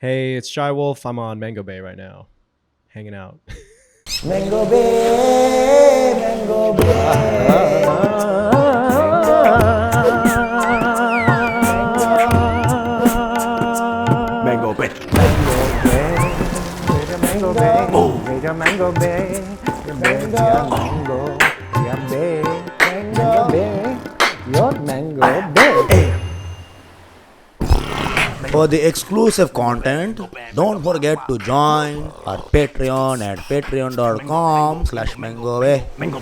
Hey, it's Shy Wolf. I'm on Mango Bay right now, hanging out. Mango Bay, Mango Bay. Mango Bay. Mango Bay, Mango Bay, Mango Bay, Mango Bay, your Mango Bay. For the exclusive content, don't forget to join our Patreon at patreon.com/MangoBay. Mango.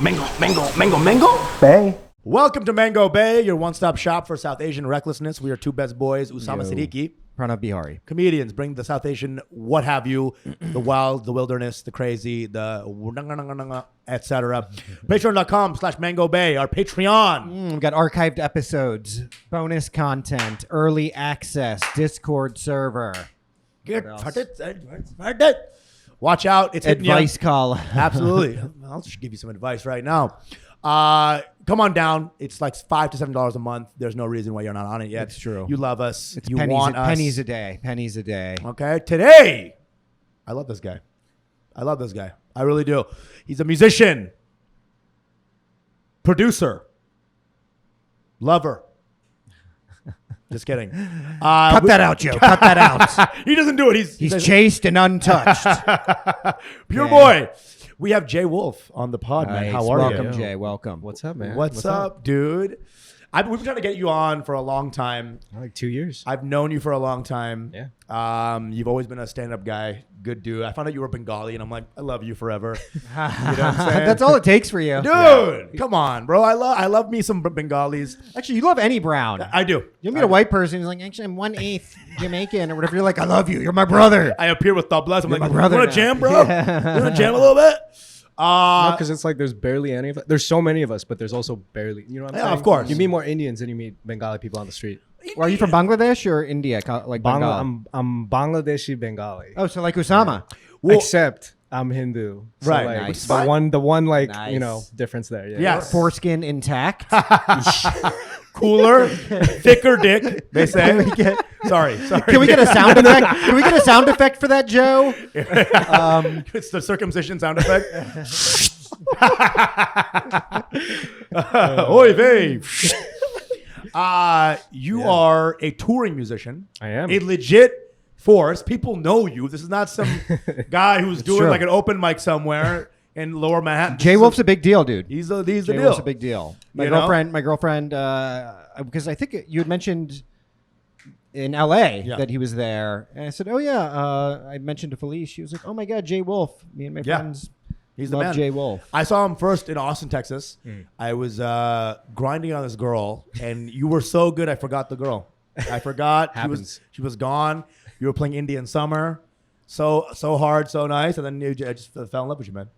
Bay. Welcome to Mango Bay, your one-stop shop for South Asian recklessness. We are two best boys, Usama Siddiquee. Pranav Behari. Comedians bring the South Asian what have you, the wild, the wilderness, the crazy, the etc. Patreon.com/MangoBay, our Patreon. We've got archived episodes, bonus content, early access, Discord server, Get it. Watch out. It's hitting ya. advice call. Absolutely. I'll just give you some advice right now. Come on down. It's like $5 to $7 a month. There's no reason why you're not on it yet. It's true. You love us. It's you pennies, want us. pennies a day. Pennies a day. Okay. Today, I love this guy. I really do. He's a musician, producer, lover. Just kidding. Cut that out, Joe. Cut that out. He doesn't do it. He's chaste and untouched. Pure boy. We have Jay Wolf on the pod, man. Nice. How are Welcome, you? Jay. Welcome. What's up, man? What's up, dude? We've been trying to get you on for a long time. Like 2 years. I've known you for a long time. Yeah. You've always been a stand-up guy. Good dude. I found out you were Bengali, and I'm like, I love you forever. You know what I'm saying? That's all it takes for you. Dude, come on, bro. I love me some Bengalis. Actually, you love any brown. I do. You meet a white person who's like, actually, I'm 1/8 Jamaican or whatever. You're like, I love you. You're my brother. I appear with tablas. I'm You're like, my brother you want to now." jam, bro? You want to jam a little bit? Because it's like there's barely any of us. There's so many of us, but there's also barely. You know what I'm Yeah, saying? of course. You meet more Indians than you meet Bengali people on the street. Well, are you from Bangladesh or India? Like Bengal? I'm Bangladeshi Bengali. Oh, so like Usama. Well, Except I'm Hindu. So Right. Like, Nice. The one like, Nice. you know, difference there. Yeah. Yes. Foreskin intact. Cooler, thicker dick, they say. Sorry. Can we get a sound effect? Can we get a sound effect for that, Joe? It's the circumcision sound effect. Oy vey. You are a touring musician. I am. A legit force. People know you. This is not some guy who's doing true. like an open mic somewhere in Lower Manhattan. Jay Wolf's a big deal, dude. He's the Jay deal. Wolf's a big deal. My You know? girlfriend, because I think you had mentioned in LA Yeah. that he was there, and I said, "Oh yeah." I mentioned to Felice. She was like, "Oh my God, Jay Wolf." Me and my Yeah. friends He's the love man. Jay Wolf. I saw him first in Austin, Texas. I was grinding on this girl, and you were so good, I forgot the girl. I forgot. Happens. She was gone. You were playing Indian Summer. So hard, so nice. And then I just fell in love with you, man.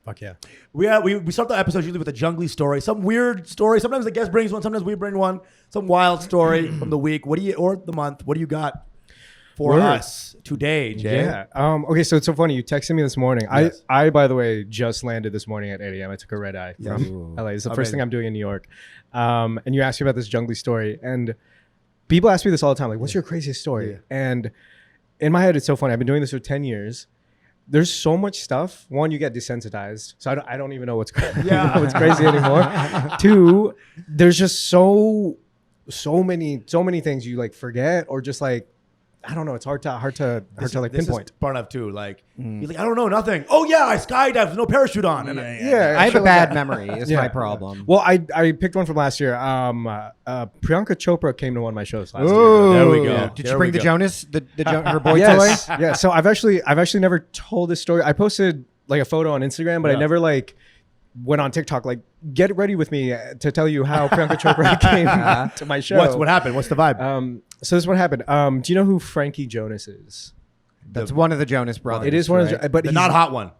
Fuck yeah. We start the episode usually with a jungly story, some weird story. Sometimes the guest brings one, sometimes we bring one. Some wild story from the week. Or the month. What do you got for Word. us today, Jay? Yeah. Okay. So it's so funny. You texted me this morning. Yes. I by the way just landed this morning at 8 a.m. I took a red eye Yes. from LA. It's the first Amazing. thing I'm doing in New York. And you asked me about this jungly story, and people ask me this all the time. Like, what's your craziest story? Yeah. And in my head, it's so funny. I've been doing this for 10 years. There's so much stuff. One, you get desensitized, so I don't even know what's what's crazy anymore. Two, there's just so many things you like forget, or just like, I don't know. It's hard to like This pinpoint. is Pranav too. Like he's like, I don't know, nothing. Oh yeah, I skydived with no parachute on. And Yeah, I have a shit like bad that. memory. Is Yeah. my problem. Well, I picked one from last year. Priyanka Chopra came to one of my shows last Ooh. There we go. Yeah. Did There you bring we the go. Jonas, her boy year. Yes. toy? Yeah. So I've actually never told this story. I posted like a photo on Instagram, but Yeah. I never like went on TikTok. Like, get ready with me to tell you how Priyanka Chopra came to my show. What happened? What's the vibe? So this is what happened. Do you know who Frankie Jonas is? That's one of the Jonas brothers. It is one of right? the, but the he's not hot one.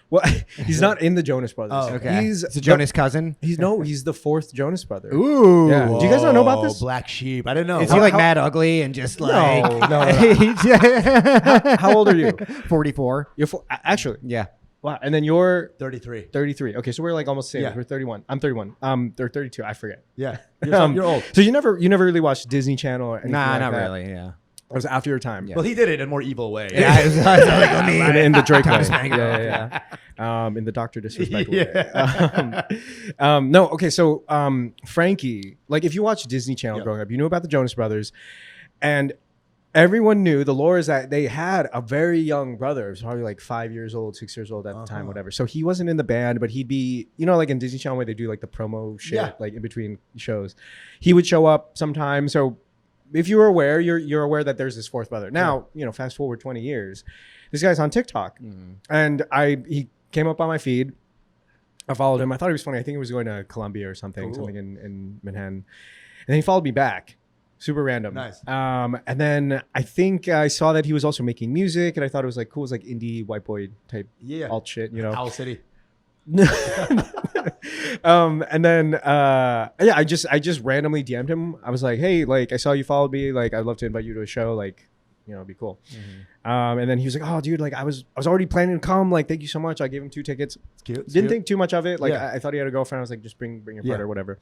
Well, he's not in the Jonas Brothers. Oh, Okay. He's It's a Jonas cousin. He's the fourth Jonas brother. Ooh. Yeah. Do you guys not know about this? Black sheep. I didn't know. Is he like mad ugly and just like No. How old are you? 44? You're actually. Yeah. Wow. And then you're 33. 33. Okay, so we're like almost the same. Yeah. We're 31. I'm 31. They're 32. I forget. Yeah. You're old. So you never really watched Disney Channel or anything Nah, like not that? really. Yeah. It was after your time. Well, he did it in a more evil way. Yeah, I was like, let me In the Drake way. Thomas Mango. Yeah. In the Dr. Disrespect way. No, okay, so Frankie, like if you watch Disney Channel growing up, you knew about the Jonas Brothers, and everyone knew the lore is that they had a very young brother. He was probably like 5 years old, 6 years old at the time, whatever. So he wasn't in the band, but he'd be, you know, like in Disney Channel where they do like the promo shit, like in between shows. He would show up sometimes. So if you were aware, you're aware that there's this fourth brother. Now, you know, fast forward 20 years, this guy's on TikTok, and he came up on my feed. I followed him. I thought he was funny. I think he was going to Columbia or something in Manhattan, and then he followed me back. Super random. Nice. And then I think I saw that he was also making music, and I thought it was like cool. It was like indie white boy type alt shit, you know. Owl City. And then I just randomly DM'd him. I was like, hey, like I saw you followed me, like I'd love to invite you to a show, like, you know, it'd be cool. And then he was like, oh dude, like I was already planning to come, like thank you so much. I gave him 2 tickets. It's cute. Didn't think too much of it, like I thought he had a girlfriend. I was like, just bring your partner or whatever.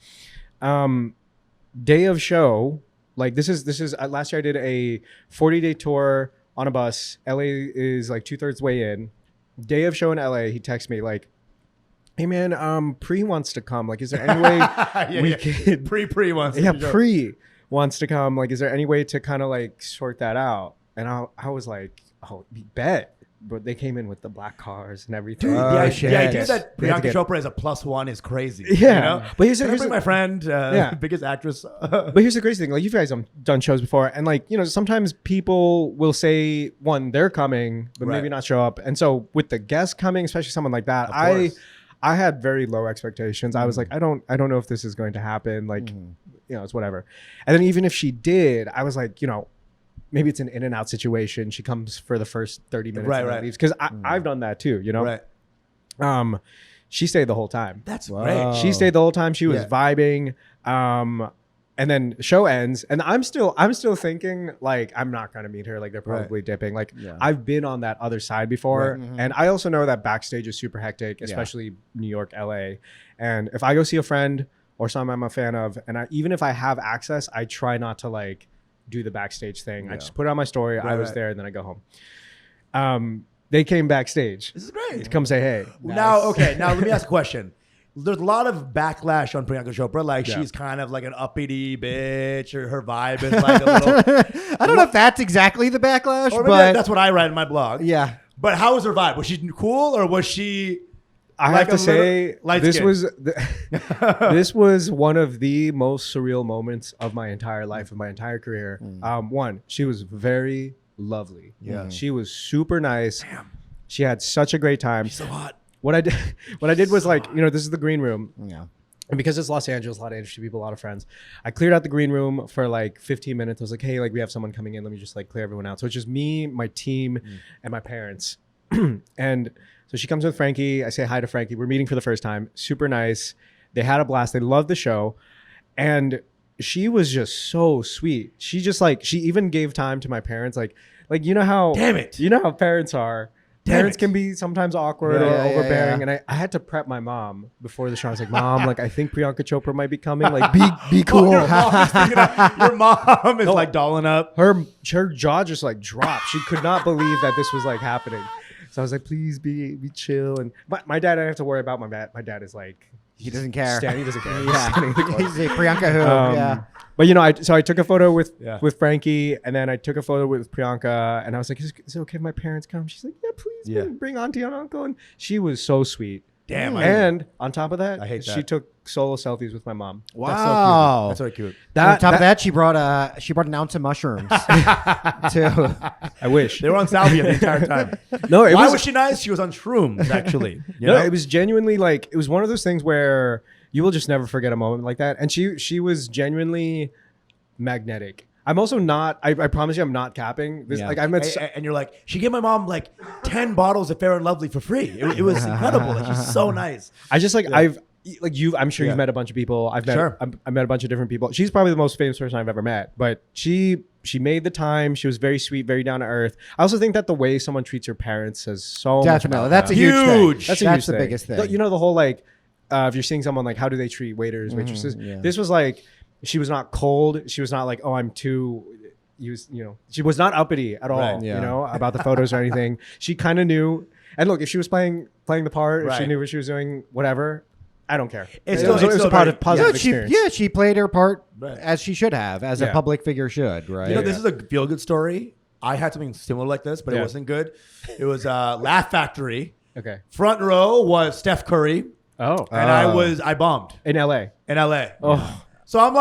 Day of show, like this is last year I did a 40-day tour on a bus. LA is like 2/3 way in. Day of show in LA, he texts me like, hey man, Pre wants to come. Like, is there any way we could Pre wants to Pre wants to come. Like, is there any way to kind of like sort that out? And I was like, oh, bet. But they came in with the black cars and everything. Dude, the idea that Priyanka Chopra is a +1 is crazy. Yeah. You know? But here's my friend, biggest actress. But here's the crazy thing. Like, you guys have done shows before. And like, you know, sometimes people will say, one, they're coming, but maybe not show up. And so with the guest coming, especially someone like that, I had very low expectations. I was like, I don't know if this is going to happen. Like, you know, it's whatever. And then even if she did, I was like, you know, maybe it's an in and out situation. She comes for the first 30 minutes and leaves. Because I've done that too, you know? Right. She stayed the whole time. That's great. She stayed the whole time. She was vibing. And then show ends. And I'm still thinking like, I'm not going to meet her. Like they're probably dipping. Like I've been on that other side before. And I also know that backstage is super hectic, especially New York, LA. And if I go see a friend or someone I'm a fan of, and even if I have access, I try not to like, do the backstage thing. I just put it on my story. I was there, and then I go home. They came backstage. This is great. To come say hey. Now, now let me ask a question. There's a lot of backlash on Priyanka Chopra. Like she's kind of like an uppity bitch, or her vibe is like a little. I don't know if that's exactly the backlash, or but that's what I write in my blog. Yeah. But how was her vibe? Was she cool, or was she? I have to say, this was one of the most surreal moments of my entire life, of my entire career. One, she was very lovely. Yeah, she was super nice. Damn. She had such a great time. She's so hot. What I did was like, you know, this is the green room. Yeah. And because it's Los Angeles, a lot of interesting people, a lot of friends, I cleared out the green room for like 15 minutes. I was like, hey, like we have someone coming in. Let me just like clear everyone out. So it's just me, my team, and my parents. And so she comes with Frankie. I say hi to Frankie. We're meeting for the first time. Super nice. They had a blast. They loved the show. And she was just so sweet. She just like, she even gave time to my parents. Like, you know how, you know how parents are. Parents can be sometimes awkward or overbearing. And I had to prep my mom before the show. I was like, Mom, like I think Priyanka Chopra might be coming. Like be cool. Your mom is like dolling up. Her jaw just like dropped. She could not believe that this was like happening. So I was like, please be chill. And my dad, I don't have to worry about my dad. My dad is like, he doesn't care. He doesn't care. He's a Priyanka who. But you know, I took a photo with Frankie, and then I took a photo with Priyanka, and I was like, is it okay if my parents come? She's like, yeah, please bring auntie and uncle. And she was so sweet. Damn. And on top of that, I hate that. She took solo selfies with my mom. Wow. That's so cute. On top of that, she brought an ounce of mushrooms too. I wish. They were on salvia the entire time. No, Why was she nice? She was on shrooms, actually. You know? It was genuinely like, it was one of those things where you will just never forget a moment like that. And she was genuinely magnetic. I'm also not, I promise you I'm not capping this. Like I met, and you're like, she gave my mom like 10 bottles of Fair and Lovely for free. It was incredible. Like, she's so nice. I just like, I'm sure you've met a bunch of people. I met a bunch of different people. She's probably the most famous person I've ever met, but she made the time. She was very sweet, very down to earth. I also think that the way someone treats your parents says so much about that's a huge thing. That's the biggest thing. You know, the whole like, if you're seeing someone like, how do they treat waiters, waitresses? This was like, she was not cold. She was not like, oh, I'm too she was not uppity at all, Right. Yeah. about the photos or anything. She kind of knew. And look, if she was playing the part, if she Right. knew what she was doing, whatever, I don't care. It's It still- was it's a still positive very- experience. She played her part Right. as she should have, as a Yeah. public figure should, right? You know, this is a feel-good story. I had something similar like this, but it Yeah. wasn't good. It was Laugh Factory. Okay. Front row was Steph Curry, Oh, and I bombed in LA. in LA. Oh, So I'm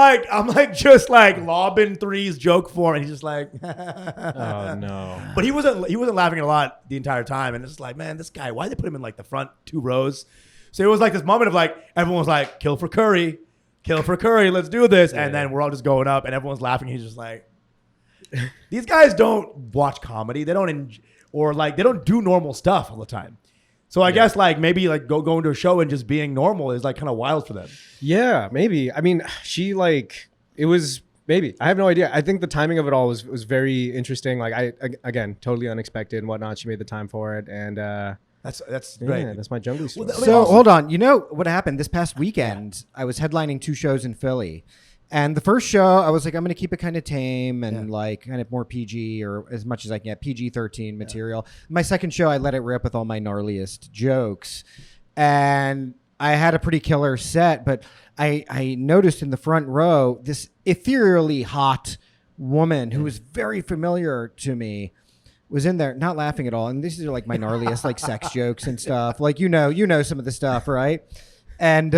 like just like lobbing threes, joke form, and he's just like, oh no. but he wasn't laughing a lot the entire time, and it's just like, man, this guy, why did they put him in like the front 2 rows? So it was like this moment of like everyone was like, kill for Curry, let's do this, and then we're all just going up, and everyone's laughing. He's just like, these guys don't watch comedy, they don't they don't do normal stuff all the time. So I guess like maybe like going to a show and just being normal is like kind of wild for them. Yeah, maybe. I mean, it was maybe. I have no idea. I think the timing of it all was very interesting. Like again, totally unexpected and whatnot. She made the time for it, and That's yeah, great. that's my jungle story. Well, So hold on. You know what happened this past weekend? I was headlining 2 shows in Philly. And the first show, I was like, I'm going to keep it kind of tame and like kind of more PG or as much as I can get PG-13 material. My second show, I let it rip with all my gnarliest jokes. And I had a pretty killer set, but I noticed in the front row this ethereally hot woman who was very familiar to me was in there not laughing at all. And these are like my gnarliest like sex jokes and stuff. Like, you know some of the stuff, right? And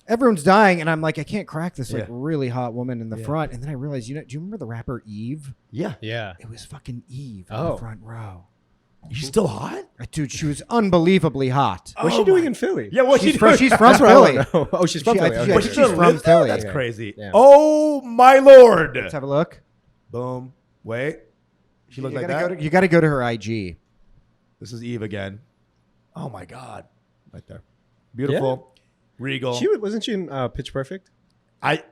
everyone's dying, and I'm like, I can't crack this like really hot woman in the front. And then I realized, do you remember the rapper Eve? Yeah. Yeah. It was fucking Eve in Oh. the front row. She's still hot? Dude, she was unbelievably hot. What's she doing in Philly? Yeah, what She's from That's what I Philly. wanna know. Oh, she's from She- I Philly. think Okay. But she- she she's still from lives there? Philly. That's Yeah. crazy. Yeah. Oh my lord! Let's have a look. Boom. Wait. She looked like gotta that. you got to go to her IG. This is Eve again. Oh my god! Right there. Beautiful. Regal. Wasn't she in Pitch Perfect? I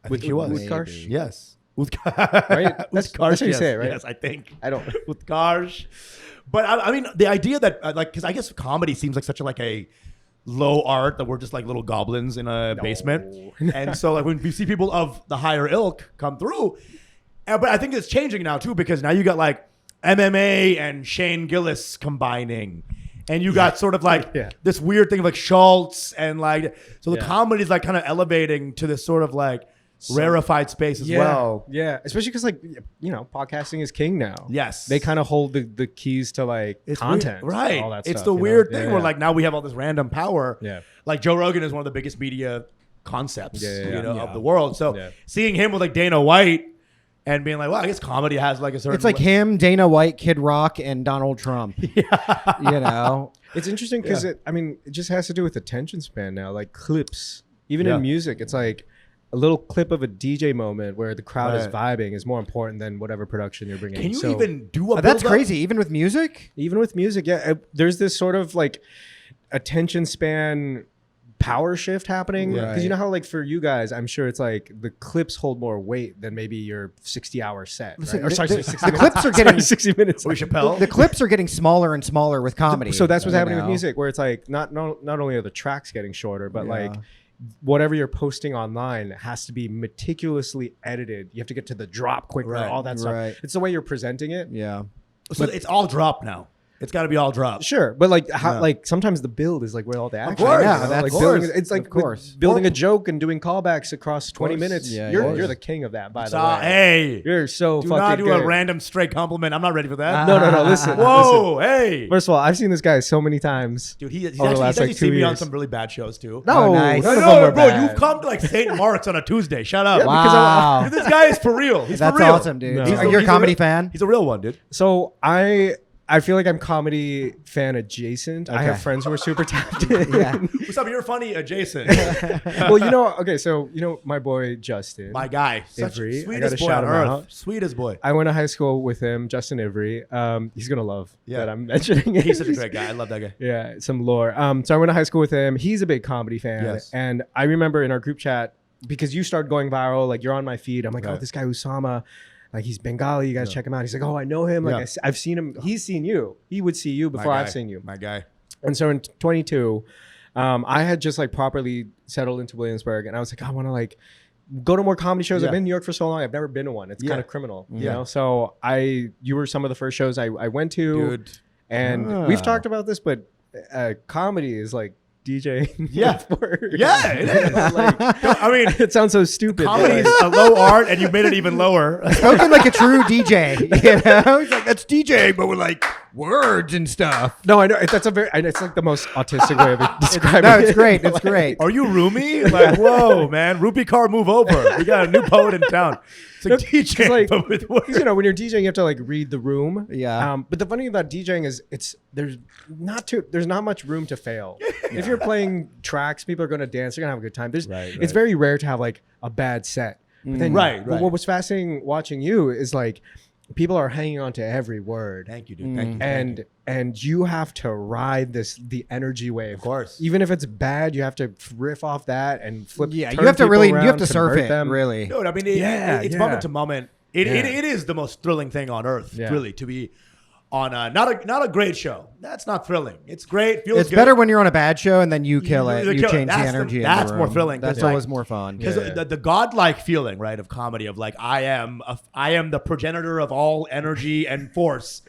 think she was. Utkarsh? Yes. Right? That's how you yes. say it, right? Yes, I think. I don't. Utkarsh. But I mean, the idea that because I guess comedy seems like such a low art that we're just like little goblins in a basement, and so like when we see people of the higher ilk come through, but I think it's changing now too because now you got like MMA and Shane Gillis combining. And you got sort of like this weird thing of like Schultz and like, so the comedy is like kind of elevating to this sort of like rarefied space as well. Yeah, especially because like podcasting is king now. Yes. They kind of hold the keys to like It's content, weird, right? All that it's stuff, the you know? weird Yeah, thing yeah. where like now we have all this random power. Yeah. Like Joe Rogan is one of the biggest media concepts, Yeah. of the world. So seeing him with like Dana White and being like, well, I guess comedy has like a certain. It's like him, Dana White, Kid Rock, and Donald Trump. Yeah. It's interesting because it just has to do with attention span now. Like clips, even in music, it's like a little clip of a DJ moment where the crowd is vibing is more important than whatever production you're bringing. Can you So, even do a? That's build-up? crazy. Even with music? even with music, there's this sort of like attention span power shift happening because you know how like for you guys I'm sure it's like the clips hold more weight than maybe your 60-hour set. Listen, Right? Or sorry, the 60 clips minutes. are getting- Sorry, 60 minutes. Or Chappelle. The clips are getting smaller and smaller with comedy. So that's what's you happening with know? music, where it's like not only are the tracks getting shorter, but like whatever you're posting online has to be meticulously edited. You have to get to the drop quicker, Right. all that stuff. Right. It's the way you're presenting it. Yeah. So it's all drop now. It's got to be all drop. Sure, but like how like sometimes the build is like where all the action. course. is, Yeah, you know? that's- like of building, course. it's like Of course. building a joke and doing callbacks across 20 minutes. Yeah, you're yeah. the king of that, by the So, way. hey, You're so do fucking not do good. a random straight compliment. I'm not ready for that. No, listen. Whoa, hey. Listen. First of all, I've seen this guy so many times. Dude, he's over the last, actually like, seen 2 me on years. some really bad shows too. No, Oh, nice. none of No, them are bro, bad. you've come to like St. Mark's on a Tuesday. Shut up. Wow. This guy is for real. He's That's for real. awesome, dude. No. Are you a He's comedy real- fan? He's a real one, dude. So I feel like I'm comedy fan adjacent. I have friends who are super talented. Yeah. What's up? You're funny adjacent. Well, okay, so my boy Justin. My guy. Such Ivry. I sweetest gotta boy shout on him earth. out. Sweetest boy. I went to high school with him, Justin Ivry. He's gonna love Yeah. that I'm mentioning it. He's such a great guy. I love that guy. Yeah, some lore. So I went to high school with him. He's a big comedy fan. Yes. And I remember in our group chat, because you started going viral, like you're on my feed. I'm like, oh, Right. this guy Usama, like he's Bengali. You guys check him out. He's like, oh, I know him. Like Yeah. I've seen him. He's seen you. He would see you before My I've guy. seen you. My guy. And so in 22, I had just like properly settled into Williamsburg, and I was like, I want to like go to more comedy shows. Yeah. I've been in New York for so long. I've never been to one. It's Yeah. kind of criminal, you Yeah. know? So you were some of the first shows I went to. Dude. And we've talked about this, but comedy is like DJ. Yeah. word. Yeah, it is. Like, I mean, it sounds so stupid. comedy but, is a low art, and you made it even lower. Spoken like a true DJ. You know, he's like, that's DJ, but with like words and stuff. no, I know it's like the most autistic way of describing No, it. it's great. It's great. Are you Rumi? Like, whoa, man, Rupee car, move over. We got a new poet in town. It's like DJ, It's like, but with words. you know, when you're DJing, you have to like read the room. Yeah. But the funny thing about DJing is there's not much room to fail. If you're playing tracks, people are going to dance. They're going to have a good time. It's very rare to have like a bad set. But then, Right. What was fascinating watching you is like people are hanging on to every word. Thank you, dude. Thank you. And you have to ride the energy wave. Of course. Even if it's bad, you have to riff off that and flip. Yeah, turn you have to people really, around, you have to surf convert it, them. really. Dude, I mean, it's Yeah. moment to moment. It is the most thrilling thing on earth, Yeah. really, to be on not a great show. That's not thrilling. It's great. Feels It's good. better when you're on a bad show and then you kill it. You You kill it. change the That's the- energy. in that's the more room. thrilling, That's 'cause, like- always more fun. Because Yeah. the godlike feeling, right, of comedy, of like I am the progenitor of all energy and force.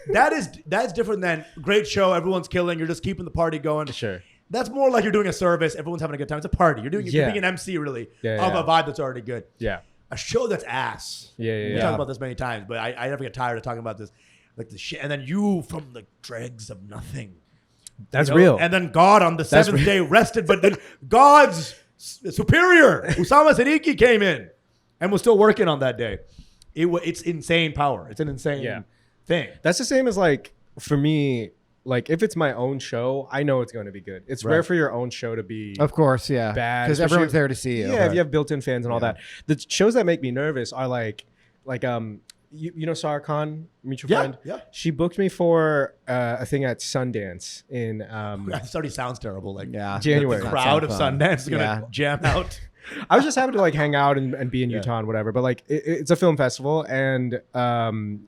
that's different than great show. Everyone's killing. You're just keeping the party going. Sure. That's more like you're doing a service. Everyone's having a good time. It's a party. You're being an MC really of a vibe that's already good. Yeah. A show that's ass. Yeah. We talked about this many times, but I never get tired of talking about this. Like the shit, and then you from the dregs of nothing. That's You know? real. And then God on the That's seventh day rested, but then God's superior, Usama Siddiquee, came in and was still working on that day. It's insane power. It's an insane thing. That's the same as like for me, like if it's my own show, I know it's going to be good. It's rare for your own show to be Of course, yeah. bad Because especially everyone's if- there to see you. Yeah, if you have built-in fans and all that. The shows that make me nervous are like you know Sarah Khan, mutual friend. Yeah. She booked me for a thing at Sundance in This already sounds terrible. Like January. the crowd of sound fun. Sundance is gonna jam out. I was just happy to like hang out and be in Utah and whatever. But like it's a film festival and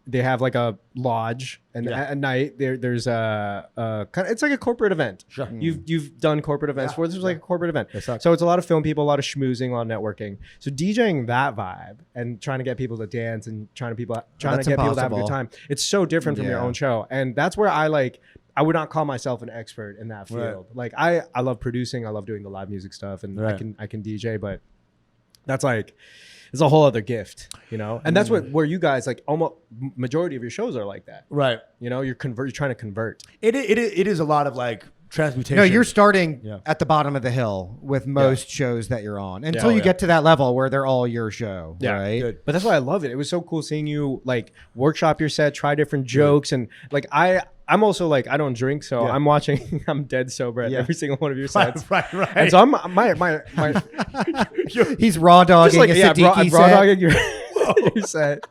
they have like a lodge and at night there's a kind of, it's like a corporate event. Sure. You've done corporate events before. This was like a corporate event. sucks. So it's a lot of film people, a lot of schmoozing, a lot of networking. So DJing that vibe and trying to get people to dance and trying to get people to have a impossible. good time. It's so different from your own show. And that's where I would not call myself an expert in that field. Like I love producing, I love doing the live music stuff, and I can DJ, but that's like it's a whole other gift, you know. And that's where you guys like almost majority of your shows are like that, Right. you know. You're trying to convert. It is a lot of like transmutation. No, you're starting at the bottom of the hill with most shows that you're on until you get to that level where they're all your show, right? Good. But that's why I love it. It was so cool seeing you like workshop your set, try different jokes, and like I'm also like I don't drink, so I'm watching. I'm dead sober at every single one of your sets. Right. And so I'm my He's raw dogging just like a raw Siddiquee set. dogging your set,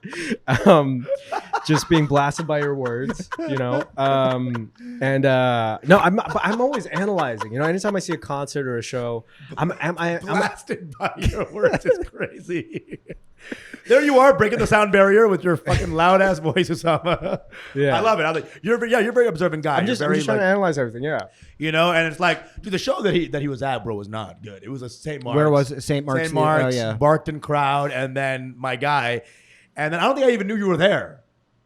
just being blasted by your words, you know. No, I'm always analyzing. You know, anytime I see a concert or a show, I'm blasted by your words. It's crazy. There you are, breaking the sound barrier with your fucking loud ass voice, Usama. Yeah. I love it. You're a very observant guy. I'm just very, trying to analyze everything. Yeah. you know, and it's like, dude, the show that he was at, bro, was not good. It was a St. Mark's. Where was it? St. Mark's? St. Mark's, Oh, yeah. Barkton crowd, and then my guy, and then I don't think I even knew you were there.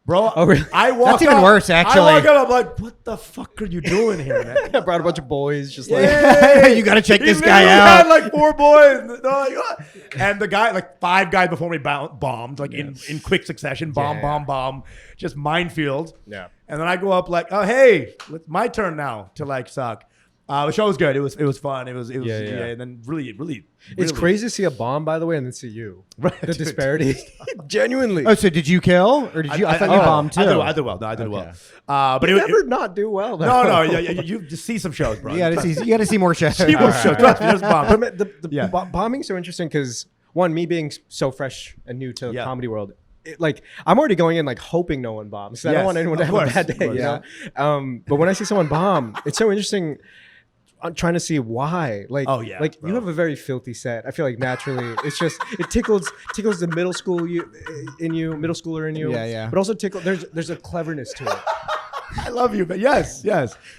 Bro, Oh, really? I walked That's even up, worse, actually. I walk up, I'm like, what the fuck are you doing here, man? I brought a bunch of boys, just like Hey, You gotta check he this guy literally out. Had like 4 boys. And they're like, what? And the guy, like 5 guys before me bombed, like in quick succession, bomb, just minefield. Yeah. And then I go up like, oh hey, it's my turn now to like suck. The show was good. It was fun. It was and then really. It's crazy to see a bomb, by the way, and then see you. Right. The disparity. Genuinely. Oh, so did you kill or did you? I thought you bombed too. I did well. No, I did well. But You never not do well, though. no. You just see some shows, bro. You gotta see more shows. See more shows. Trust me, there's bombs. But the bombing's so interesting because one, me being so fresh and new to the comedy world, like I'm already going in like hoping no one bombs. I don't want anyone to have a bad day. You know? But when I see someone bomb, it's so interesting. I'm trying to see why. Like, like bro. You have a very filthy set. I feel like naturally, it's just it tickles the middle schooler in you. Yeah. But also there's a cleverness to it. I love you, but yes.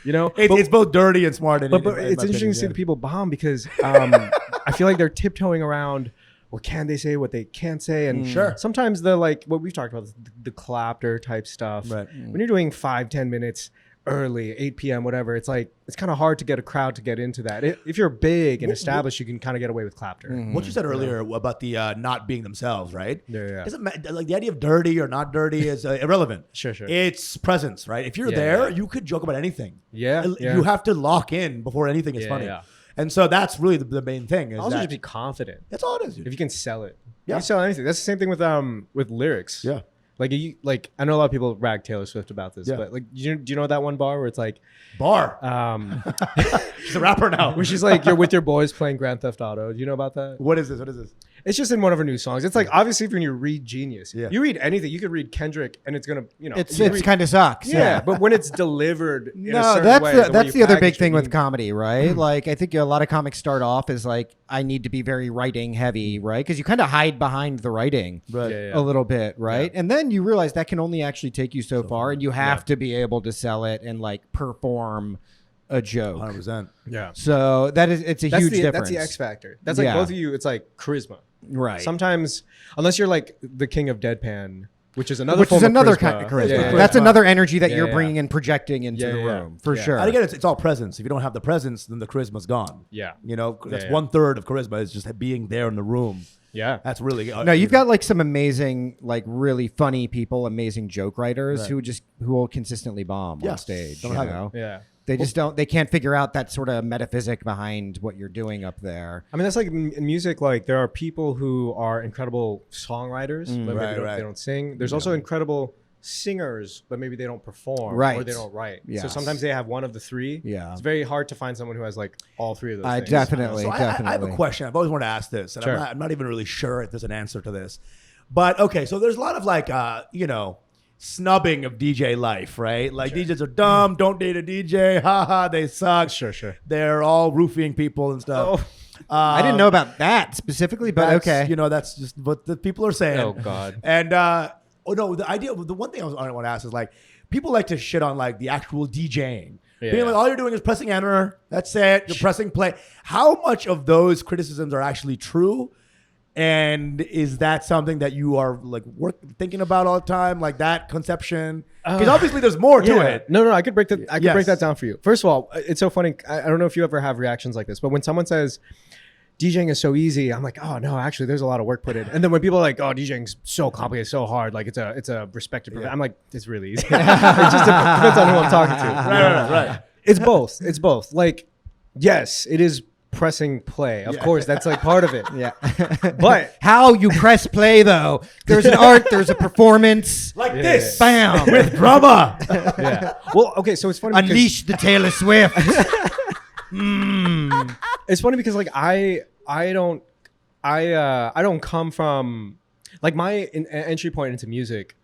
You know, it's both dirty and smart. But it's interesting to see the people bomb because I feel like they're tiptoeing around what can they say, what they can't say, and Sure. sometimes the like what we've talked about, the clapter type stuff. Right. When you're doing 5-10 minutes early, 8 p.m., whatever, it's like it's kind of hard to get a crowd to get into that. If you're big and established, you can kind of get away with clapter. What you said earlier about the not being themselves, right? Yeah. Like the idea of dirty or not dirty is irrelevant. Sure. It's presence, right? If you're Yeah, there, yeah. you could joke about anything. Yeah. You have to lock in before anything is funny. Yeah. And so that's really the main thing. Is Also, that, just be confident. that's all it is, dude. If you can sell it, Yeah. you can sell anything. That's the same thing with lyrics. Yeah. Like I know a lot of people rag Taylor Swift about this, Yeah. but like, do you know that one bar where it's like, Bar. She's a rapper now. where she's like, you're with your boys playing Grand Theft Auto. Do you know about that? What is this? It's just in one of her new songs. It's like, obviously, when you read Genius, Yeah. you read anything. You could read Kendrick, and it's gonna, It's you read- kind of sucks. yeah. But when it's delivered, in a No, certain that's way, the, way that's you the other big package it, thing with you- comedy, right? Like I think a lot of comics start off as like I need to be very writing heavy, right? Because you kind of hide behind the writing Right. Yeah. a little bit, right? And then you realize that can only actually take you so far, and you have to be able to sell it and like perform a joke. 100%. Yeah. So it's a huge difference. That's the X factor. That's like Yeah. both of you. It's like charisma. right? Sometimes, unless you're like the king of deadpan, which is another Which form is of another charisma. kind of charisma. Yeah. That's another energy that Yeah, you're yeah. bringing and projecting into Yeah, the yeah. room for Yeah. sure. And again, it's all presence. If you don't have the presence, then the charisma's gone. Yeah. You know, that's yeah. 1/3 of charisma is just being there in the room. Yeah. That's really No, you've got like some amazing, like really funny people, amazing joke writers Right. who will consistently bomb on Yes. stage. Don't You have it. know? Yeah. They can't figure out that sort of metaphysic behind what you're doing up there. I mean, that's like in music. Like there are people who are incredible songwriters, but maybe Right, right. they don't sing. There's also incredible singers, but maybe they don't perform or Right. they don't write. So Yes. sometimes they have one of the three. Yeah. It's very hard to find someone who has like all three of those I things. definitely, So I have a question. I've always wanted to ask this, and Sure. I'm not even really sure if there's an answer to this. But okay, so there's a lot of like, snubbing of DJ life, right? Like DJs are dumb. Don't date a DJ. Haha, they suck. Sure. They're all roofing people and stuff. I didn't know about that specifically, but That's, okay. that's just what the people are saying. Oh, God. And the one thing I want to ask is like, people like to shit on like the actual DJing. Yeah, Being yeah. like, all you're doing is pressing enter. That's it. You're pressing play. How much of those criticisms are actually true? And is that something that you are like thinking about all the time, like that conception? Because obviously there's more to it. No, I could break that. I could Yes. break that down for you. First of all, it's so funny. I don't know if you ever have reactions like this, but when someone says DJing is so easy, I'm like, oh no, actually, there's a lot of work put in. And then when people are like, oh, DJing's so complicated, so hard, like it's a respected profession. I'm like, it's really easy. It just depends on who I'm talking to. Right. It's both. Like, yes, it is pressing play. Of course, that's like part of it. Yeah. But How you press play though? There's an art. There's a performance. Like this. Bam. With drama. yeah. Well, okay, so it's funny. because- Unleash the Taylor Swift. It's funny because like I don't come from like my entry point into music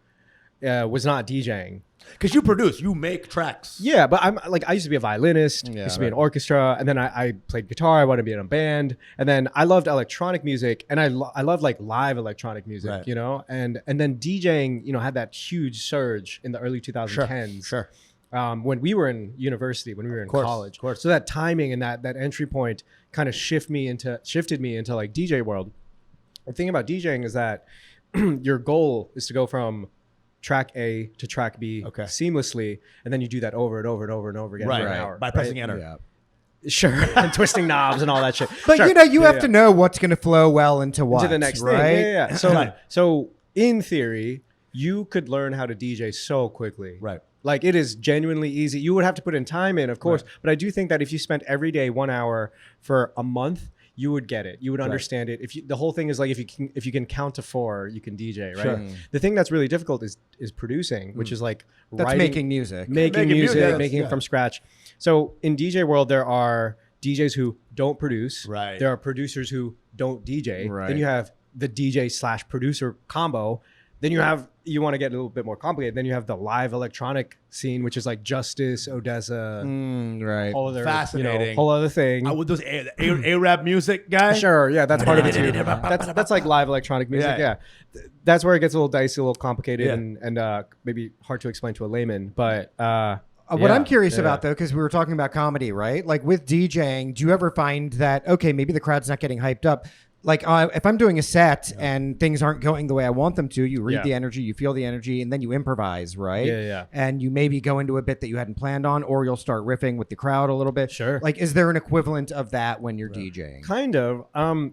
was not DJing. Because you produce, you make tracks. Yeah, but I'm like I used to be a violinist, Yeah, used to be in orchestra, and then I played guitar. I wanted to be in a band, and then I loved electronic music, and I loved like live electronic music, Right. and then DJing, had that huge surge in the early 2010s. Sure. When we were in university, when we were in course, college. of course. So that timing and that entry point kind of shifted me into like DJ world. The thing about DJing is that your goal is to go from track A to track B seamlessly, and then you do that over and over and over and over again for an hour. By pressing enter. Yeah. Sure. And twisting knobs and all that shit. But Sure. you have to know what's going to flow well into what. to the next right? thing. Yeah. So Right. so in theory, you could learn how to DJ so quickly. Right. Like it is genuinely easy. You would have to put in time in, of course, but I do think that if you spent every day 1 hour for a month, you would get it. You would understand it. The whole thing is like if you can count to 4, you can DJ, right? Sure. The thing that's really difficult is producing, which is like That's writing, making music. making Making music, music, making yeah. it from scratch. So in DJ world, there are DJs who don't produce. Right. There are producers who don't DJ. Right. Then you have the DJ/producer combo. Then you want to get a little bit more complicated. Then you have the live electronic scene, which is like Justice, Odessa, Right. whole other Fascinating. whole other thing. With those Arab music guys. Sure, yeah, that's part of it too. That's like live electronic music. Yeah. Yeah, that's where it gets a little dicey, a little complicated, Yeah. and maybe hard to explain to a layman. But What I'm curious about though, because we were talking about comedy, right? Like with DJing, do you ever find that okay, maybe the crowd's not getting hyped up? like if I'm doing a set and things aren't going the way I want them to, you read the energy, you feel the energy, and then you improvise, right? Yeah. And you maybe go into a bit that you hadn't planned on, or you'll start riffing with the crowd a little bit. Sure. Like, is there an equivalent of that when you're DJing? Kind of.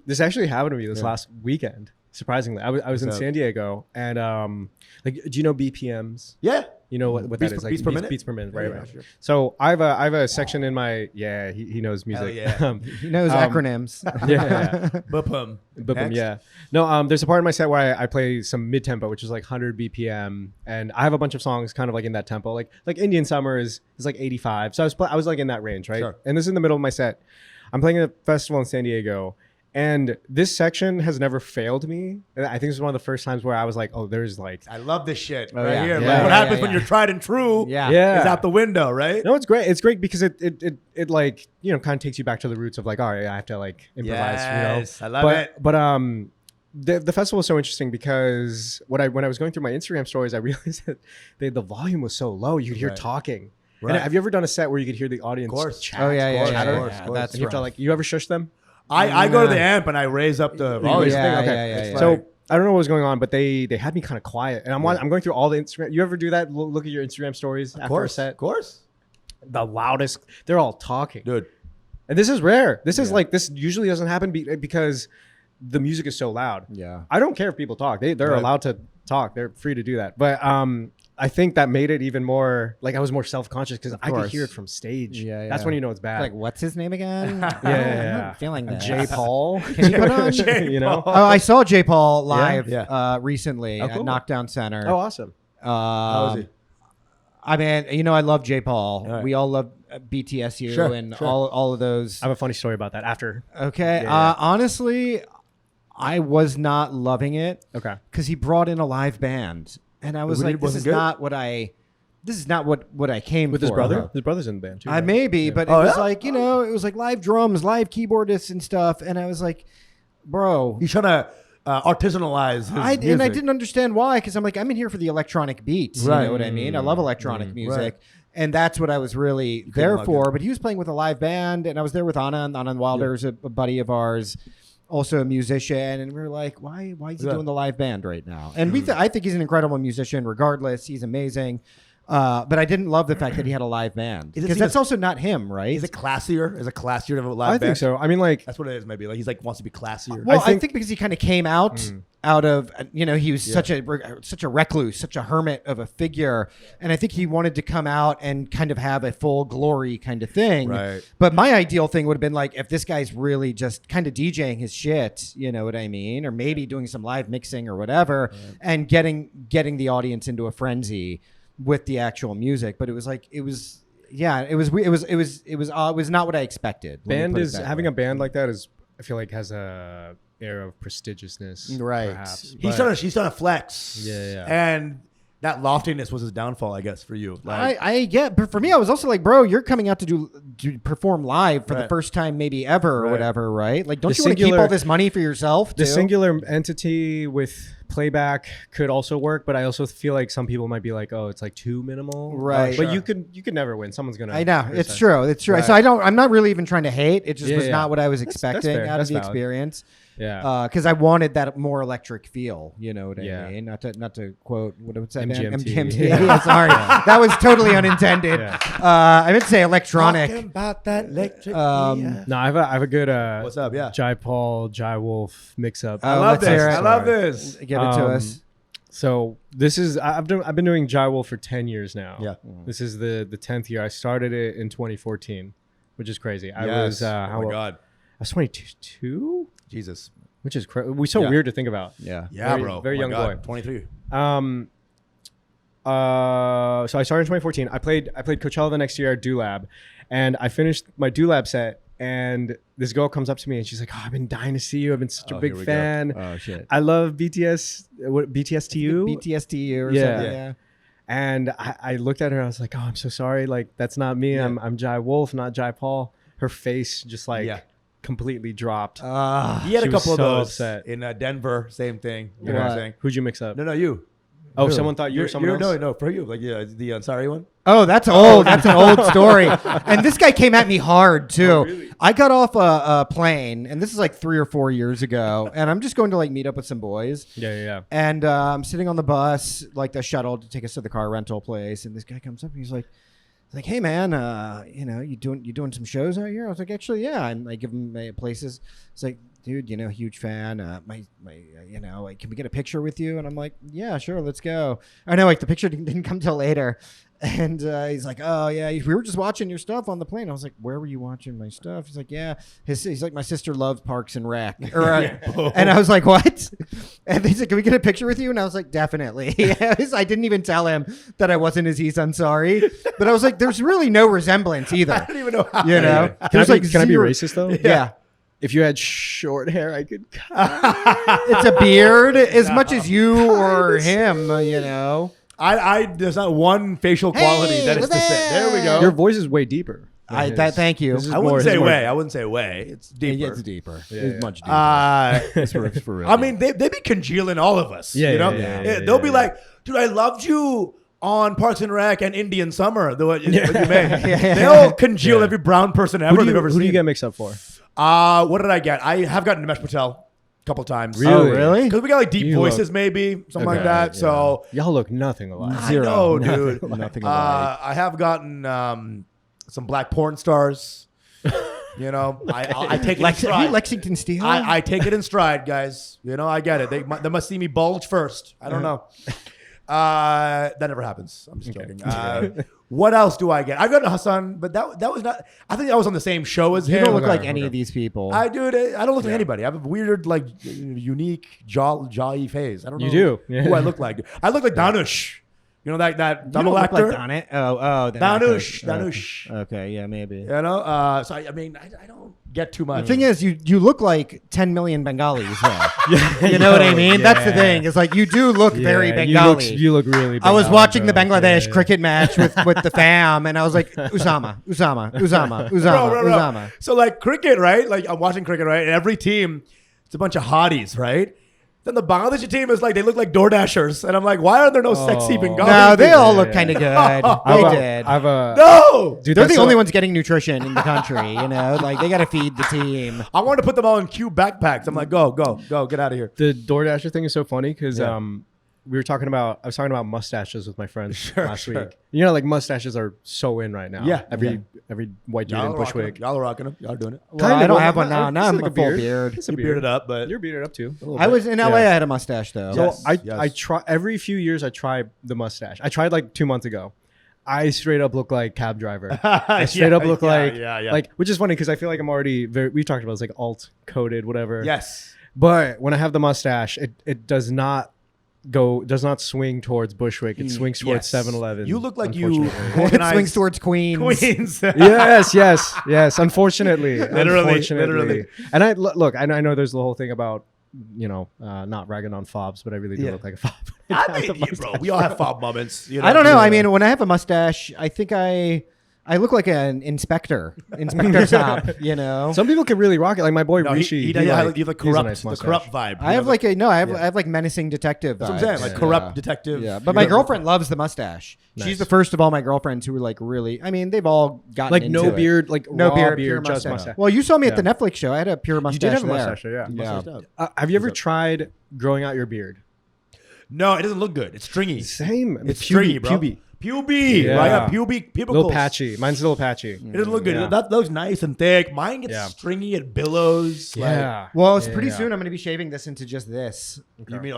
This actually happened to me this last weekend. Surprisingly, I was in San Diego, and like, do you know BPMs? Yeah. You know what Beats that is? per- Like beats per minute? Beats per minute, right? Yeah, Right. sure. So I have a section in my he knows music. Hell yeah. He knows acronyms. yeah. Bupum. Boom, yeah. No, there's a part of my set where I play some mid tempo, which is like 100 BPM, and I have a bunch of songs kind of like in that tempo. Like Indian Summer is like 85, so I was like in that range, right? Sure. And this is in the middle of my set. I'm playing a festival in San Diego, and this section has never failed me. And I think this is one of the first times where I was like, oh, there's like, I love this shit Oh, right yeah. here. Yeah, Like, what yeah, happens yeah, when yeah. you're tried and true Yeah. is out the window, right? no, it's great. It's great because it like, you know, kind of takes you back to the roots of like, all right, I have to like improvise, Yes, you know. I love it. But the festival was so interesting because when I was going through my Instagram stories, I realized that the volume was so low. You could hear Right. talking. Right. And have you ever done a set where you could hear the audience course. chat? Oh, yeah, course, yeah, of yeah, course, yeah. of course. That's And you have to rough. like, you ever shush them? I go to the amp and I raise up the volume. Yeah, yeah, okay. yeah, yeah, It's yeah. So like- I don't know what was going on, but they had me kind of quiet, and I'm going through all the Instagram. You ever do that? Look at your Instagram stories after a set. Of course. The loudest. They're all talking, Dude. and this is rare. This is like, this usually doesn't happen because the music is so loud. Yeah. I don't care if people talk. They're Right. allowed to talk. They're free to do that. But I think that made it even more like I was more self-conscious because I could course. hear it from stage. Yeah, That's yeah. when you know it's bad. Like, what's his name again? yeah. I'm feeling that. J. Paul. Can you put on? you know? Oh, I saw J. Paul live Yeah. recently Oh, at cool. Knockdown Center. Oh, awesome. How was he? I mean, you know, I love J. Paul. Right. We all love BTSU Sure, and sure. all of those. I have a funny story about that after. Okay. Yeah. Honestly, I was not loving it Okay. because he brought in a live band, and I was Wasn't- like, "This wasn't is good? not what I. This is not what I came With for." his brother? His brother's in the band too. I right? may be, but it Oh, was yeah? like, you know, it was like live drums, live keyboardists and stuff, and I was like, bro. He's trying to artisanalize his music. And I didn't understand why, because I'm like, I'm in here for the electronic beats. You Right. know what I mean? I love electronic music. Right. And that's what I was really there lug for. it. But he was playing with a live band, and I was there with Anand Wilder's a buddy of ours, also a musician. And we were like, why is he Yeah. doing the live band right now? And I think he's an incredible musician regardless. He's amazing. But I didn't love the fact that he had a live band. Is it Because seen that's as- also not him, right? Is it classier? Is it classier to have a live I band? think so. I mean, like, That's what it is, maybe. Like he's like wants to be classier. Well, I think- think because he kind of came out of, you know, he was such a recluse, such a hermit of a figure, and I think he wanted to come out and kind of have a full glory kind of thing. Right. But my ideal thing would have been like if this guy's really just kind of DJing his shit, you know what I mean, or maybe doing some live mixing or whatever, and getting the audience into a frenzy with the actual music. But it was like it was not what I expected. let me band put it is that having way. a band like that is, I feel like, has a air of prestigiousness, Right. Perhaps. He's But- trying to flex. Yeah. And that loftiness was his downfall, I guess, for you. Like, I get, but for me, I was also like, bro, you're coming out to perform live for the Right. first time, maybe ever or Right. whatever, right? Like, don't The you want to keep singular- all this money for yourself? the too? singular entity with playback could also work, but I also feel like some people might be like, oh, it's like too minimal, Right. But Sure. you could never win. Someone's gonna. I know it's criticize. true. It's true. Right. So I'm not really even trying to hate. It just Yeah, was yeah. not what I was That's expecting fair. out That's of the valid. experience. Yeah. Because I wanted that more electric feel. You know what Yeah. I mean? Not to quote what's that MGMT. band? MGMT. Yeah, sorry, that was totally unintended. Yeah. I meant to say electronic. Talking about that electric. Um, No, I have a good What's up? Yeah. Jai Paul, Jai Wolf mix up. I Oh, love let's hear this. it. I love this. Give it to us. So this is I've been doing Jai Wolf for 10 years now. Yeah. This is the 10th year. I started it in 2014, which is crazy. I was oh how my old? God. I was 22, Jesus. which is we're so Yeah. weird to think about. Yeah. Yeah, Very- bro. very Oh my young God. boy. 23. So I started in 2014. I played Coachella the next year at Doolab, and I finished my Doolab set. And this girl comes up to me and she's like, "Oh, I've been dying to see you. I've been such a Oh, big here we go. fan. Oh shit. I love BTS. What BTS to you? BTSTU or Yeah. something. Yeah. Yeah. And I looked at her. I was like, "Oh, I'm so sorry. Like that's not me. Yeah. I'm Jai Wolf, not Jai Paul." Her face just like Yeah. completely dropped. He had She a was couple of so those upset. in Denver. Same thing. You know what I'm What? saying? Who'd you mix up? No, you. Oh, someone thought you were someone else? No, for you. Like, yeah, the Ansari one. Oh, that's old. That's an old story. And this guy came at me hard too. Oh, really? I got off a plane, and this is like 3 or 4 years ago. And I'm just going to like meet up with some boys. Yeah. And I'm sitting on the bus, like the shuttle, to take us to the car rental place. And this guy comes up and he's like, hey man, you doing some shows out here? I was like, actually, yeah. And I give him places. It's like, dude, huge fan. Like, can we get a picture with you? And I'm like, yeah, sure, let's go. I know, like the picture didn't come till later. And he's like, oh yeah, we were just watching your stuff on the plane. I was like, where were you watching my stuff? He's like, yeah. He's like, my sister loves Parks and Rec. And I was like, what? And he's like, can we get a picture with you? And I was like, definitely. I didn't even tell him that I wasn't his I'm sorry. But I was like, there's really no resemblance either. I don't even know how. Can I be racist though? Yeah. If you had short hair, I could. It's a beard, as much as you or him, There's not one facial quality that is the same. There we go. Your voice is way deeper. Thank you. I wouldn't say way. I wouldn't say way. It's deeper. It's deeper. Yeah, it's much deeper. It's for real. I mean, they be congealing all of us. They'll be like, dude, I loved you on Parks and Rec and Indian Summer. What you made. They'll congeal every brown person ever they've ever seen. Who do you get mixed up for? What did I get? I have gotten Nimesh Patel a couple times. Really? Oh, really? Because we got like deep voices, maybe something like that. Yeah. So y'all look nothing alike. I know, dude. Nothing alike. I have gotten some black porn stars. I take it in stride. Lexington Steel. I take it in stride, guys. I get it. They must see me bulge first. I don't know. That never happens. I'm just joking. What else do I get? I've got Hassan, but that was not. I think that was on the same show as him. You don't look like any of these people. I do. I don't look like anybody. I have a weird, like, unique jaw-y phase. I don't know. You do. Who I look like. I look like Danush. You know that double actor? Like Donut? Oh, Danush. Okay, yeah, maybe. So I mean, I don't get too much. The thing is, you look like 10 million Bengalis. You know what I mean? That's the thing. It's like you do look very Bengali. You look really Bengali. I was watching the Bangladesh cricket match with the fam, and I was like, Usama. Bro. So like cricket, right? Like I'm watching cricket, right? And every team, it's a bunch of hotties, right? Then the Bangladeshi team is like, they look like DoorDashers. And I'm like, why are there no sexy Bengali? No, they all look kind of good. They did. No! Dude, they're the only ones getting nutrition in the country, Like, they got to feed the team. I wanted to put them all in cube backpacks. I'm like, go, get out of here. The DoorDasher thing is so funny because I was talking about mustaches with my friends last week. Like mustaches are so in right now. Yeah. Every white dude in Bushwick. Y'all are rocking them. Y'all are doing it. Well, I don't have one now. Now I'm a full beard. It's a beard. Bearded up, but you're bearded up too. I was in LA. I had a mustache though. So I try every few years. I try the mustache. I tried like 2 months ago. I straight up look like cab driver. I straight up look like, which is funny because I feel like I'm already we talked about it's like alt coded, whatever. Yes. But when I have the mustache, it does not swing towards Bushwick. It swings towards 7-Eleven. You look like you it swings towards Queens. yes. Unfortunately. Literally. And I know there's the whole thing about not ragging on fobs, but I really do look like a fob. I mean, bro, we all have fob moments. I don't know. I mean, when I have a mustache, I think I look like an inspector top, Some people can really rock it. Like my boy Rishi. He does the corrupt vibe. I have I have like menacing detective vibes. That's what I'm saying, like corrupt detective. Yeah, but my girlfriend loves the mustache. Nice. She's the first of all my girlfriends who were like really. I mean, they've all gotten like into no beard, like no raw beard, just mustache. Well, you saw me at the Netflix show. I had a pure mustache. You did have a mustache, yeah. Have you ever tried growing out your beard? No, it doesn't look good. It's stringy. Same. It's stringy, bro. Puby. Yeah. Right? Pubicles. A little patchy. Mine's a little patchy. It doesn't look good. Yeah. That looks nice and thick. Mine gets stringy. It billows. Yeah. Well, it's pretty soon I'm going to be shaving this into just this. Okay. You mean...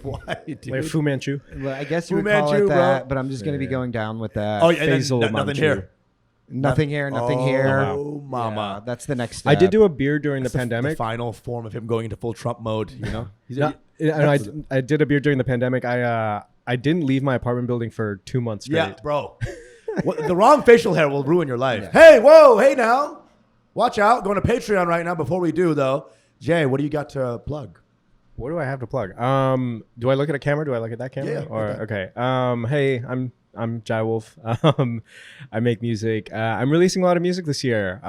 why, dude? Like Fu Manchu? Well, I guess you would call it that, but I'm just going to be going down with that. Oh, yeah. Nothing here. Nothing here. Oh, mama. Yeah, that's didn't next step. I did do a beard during the pandemic. The final form of him going into full Trump mode, I did a beard during the pandemic. I didn't leave my apartment building for 2 months straight. Yeah, bro. The wrong facial hair will ruin your life. Yeah. Hey now. Watch out. Going to Patreon right now. Before we do, though, Jay, what do you got to plug? What do I have to plug? Do I look at a camera? Do I look at that camera? Yeah. Okay. Hey, I'm Jai Wolf. I make music. I'm releasing a lot of music this year.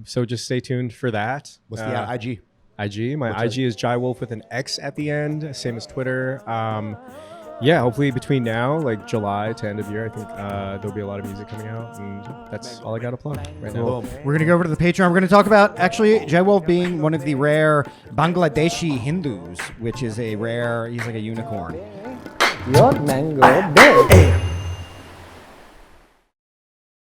So just stay tuned for that. What's the IG? My IG is Jai Wolf with an X at the end, same as Twitter. yeah, hopefully between now, like July to end of year, I think there'll be a lot of music coming out, and that's all I got to plug right now. We're going to go over to the Patreon. We're going to talk about actually Jai Wolf being one of the rare Bangladeshi Hindus, which is a rare, he's like a unicorn. Your mango babe.